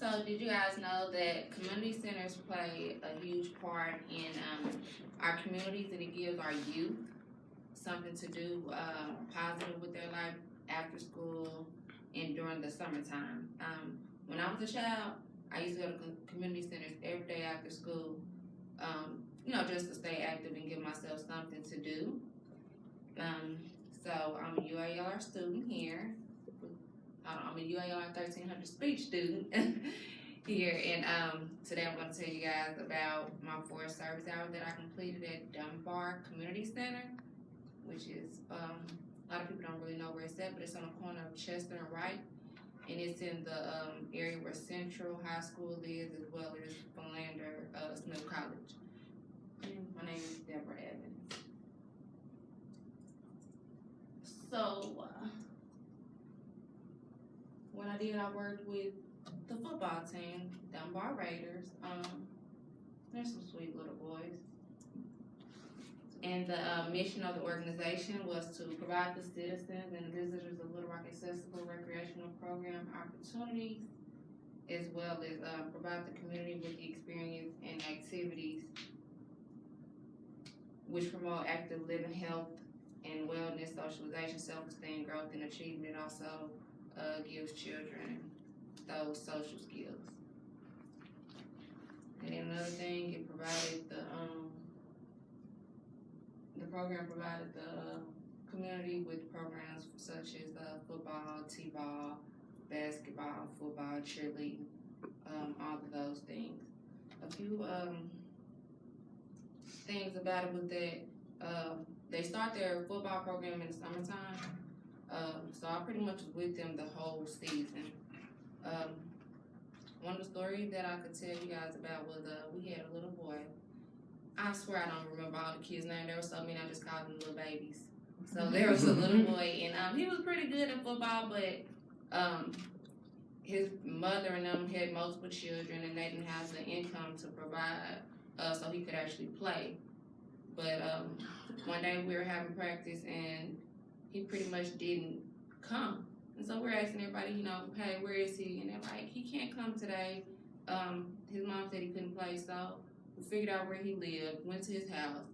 So did you guys know that community centers play a huge part in our communities, and it gives our youth something to do positive with their life after school and during the summertime. When I was a child, I used to go to community centers every day after school, just to stay active and give myself something to do. So I'm a UAR student here. I'm a UAR 1300 speech student here, and today I'm going to tell you guys about my 4 service hours that I completed at Dunbar Community Center, which is, a lot of people don't really know where it's at, but it's on the corner of Chester and Wright, and it's in the area where Central High School is, as well as Philander Smith College. My name is Debra Evans. So, what I did, I worked with the football team, Dunbar Raiders. They're some sweet little boys. And the mission of the organization was to provide the citizens and visitors of Little Rock accessible recreational program opportunities, as well as provide the community with the experience and activities which promote active living, health and wellness, socialization, self-esteem, growth, and achievement. Also gives children those social skills. And then another thing, it provided the program provided the community with programs such as football, t-ball, basketball, football, cheerleading, all of those things. A few things about it was that they start their football program in the summertime. So I pretty much was with them the whole season. One of the stories that I could tell you guys about was we had a little boy. I swear I don't remember all the kids' names. There were so many, I just called them little babies. So there was a little boy, and he was pretty good at football, but his mother and them had multiple children, and they didn't have the income to provide so he could actually play. But one day we were having practice, and he pretty much didn't come. And so we're asking everybody, hey, where is he? And they're like, he can't come today. His mom said he couldn't play, so we figured out where he lived, went to his house.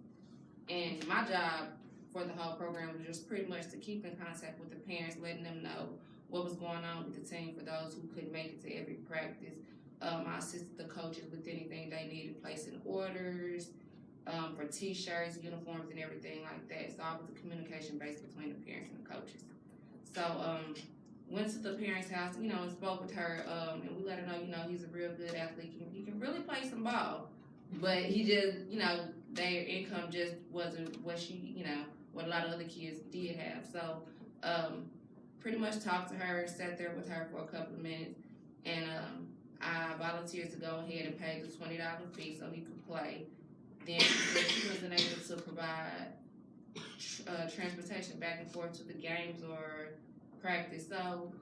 And my job for the whole program was just pretty much to keep in contact with the parents, letting them know what was going on with the team for those who couldn't make it to every practice. I assisted the coaches with anything they needed, placing orders, for t-shirts, uniforms, and everything like that. So I was the communication base between the parents and the coaches. So went to the parents' house, and spoke with her, and we let her know, he's a real good athlete. He can really play some ball, but he just, their income just wasn't what what a lot of other kids did have. So pretty much talked to her, sat there with her for a couple of minutes, and I volunteered to go ahead and pay the $20 fee so he could play. Then she wasn't able to provide transportation back and forth to the games or practice, so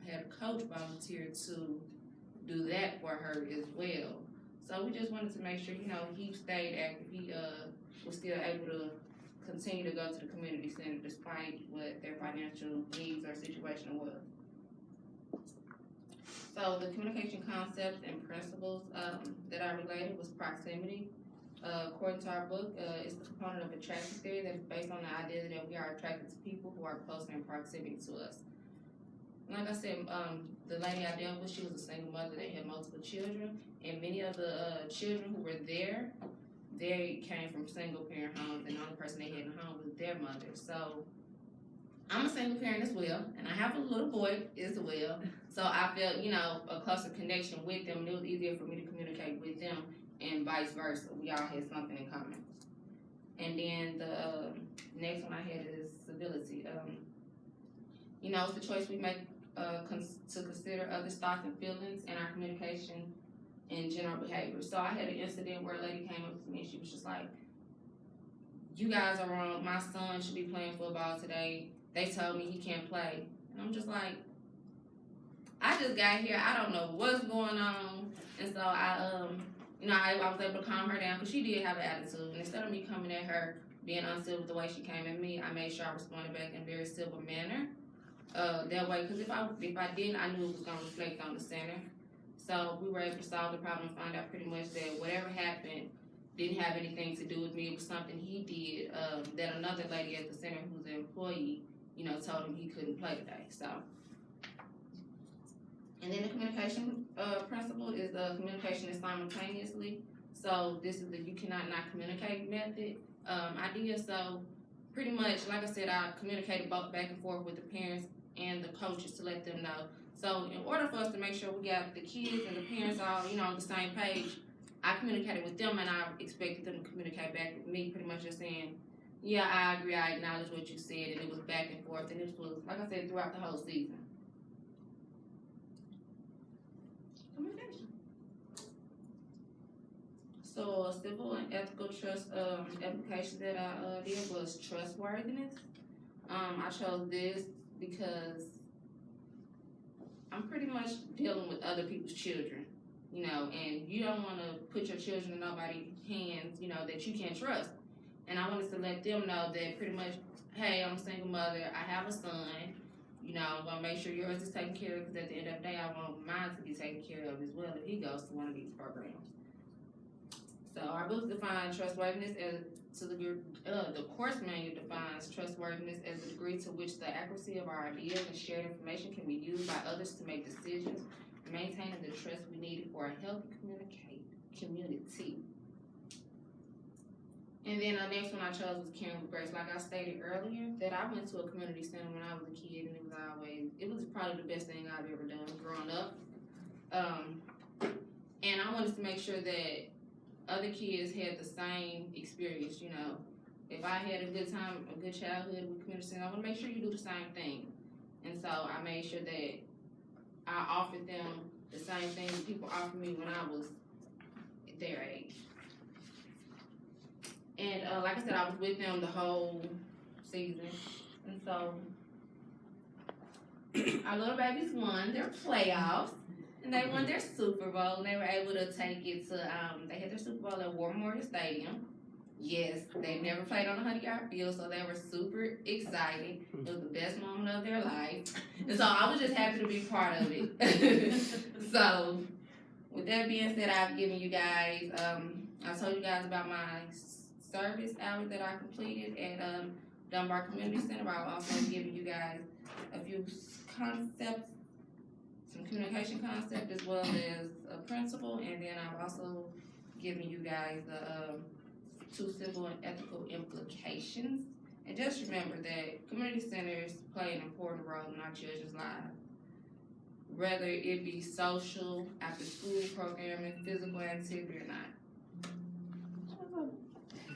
I had a coach volunteer to do that for her as well. So we just wanted to make sure, he stayed active. He was still able to continue to go to the community center despite what their financial needs or situation was. So the communication concepts and principles that I related was proximity. According to our book, it's the component of attraction theory that is based on the idea that we are attracted to people who are closer in proximity to us. Like I said, the lady I dealt with, she was a single mother. They had multiple children, and many of the children who were there, they came from single parent homes, and the only person they had in the home was their mother. So I'm a single parent as well, and I have a little boy as well. So I felt, a closer connection with them, and it was easier for me to communicate with them, and vice versa. We all had something in common. And then the next one I had is civility. It's the choice we make to consider others' thoughts and feelings and our communication and general behavior. So I had an incident where a lady came up to me and she was just like, you guys are wrong. My son should be playing football today. They told me he can't play. And I'm just like, I just got here. I don't know what's going on. And so I was able to calm her down because she did have an attitude. And instead of me coming at her being uncivil the way she came at me, I made sure I responded back in a very civil manner. That way, because if I didn't, I knew it was going to reflect on the center. So we were able to solve the problem and find out pretty much that whatever happened didn't have anything to do with me. It was something he did that another lady at the center who's an employee, told him he couldn't play today. So, and then the communication principle is communication is simultaneously. So this is the you cannot not communicate method idea. So pretty much, like I said, I communicated both back and forth with the parents and the coaches to let them know. So in order for us to make sure we got the kids and the parents all, on the same page, I communicated with them and I expected them to communicate back with me, pretty much just saying, yeah, I agree, I acknowledge what you said, and it was back and forth, and it was, like I said, throughout the whole season. Communication. So a civil and ethical trust application that I did was trustworthiness. I chose this because I'm pretty much dealing with other people's children, and you don't want to put your children in nobody's hands, that you can't trust. And I wanted to let them know that pretty much, hey, I'm a single mother, I have a son, I'm going to make sure yours is taken care of, because at the end of the day, I want mine to be taken care of as well if he goes to one of these programs. So our book defines trustworthiness as the course manual defines trustworthiness as the degree to which the accuracy of our ideas and shared information can be used by others to make decisions, maintaining the trust we need for a healthy community. And then the next one I chose was caring with grace. Like I stated earlier, that I went to a community center when I was a kid, and it was probably the best thing I've ever done growing up. And I wanted to make sure that other kids had the same experience, If I had a good time, a good childhood with community center, I want to make sure you do the same thing. And so I made sure that I offered them the same thing that people offered me when I was their age. And like I said, I was with them the whole season. And so our little babies won their playoffs. And they won their Super Bowl, and they were able to take it to, they had their Super Bowl at War Memorial Stadium. Yes, they never played on a 100-yard field, so they were super excited. It was the best moment of their life. And so I was just happy to be part of it. So, with that being said, I've given you guys, I told you guys about my service hours that I completed at Dunbar Community Center. I've also given you guys a few concepts, some communication concept, as well as a principle, and then I've also given you guys the 2 civil and ethical implications. And just remember that community centers play an important role in our children's lives, whether it be social, after school programming, physical activity or not.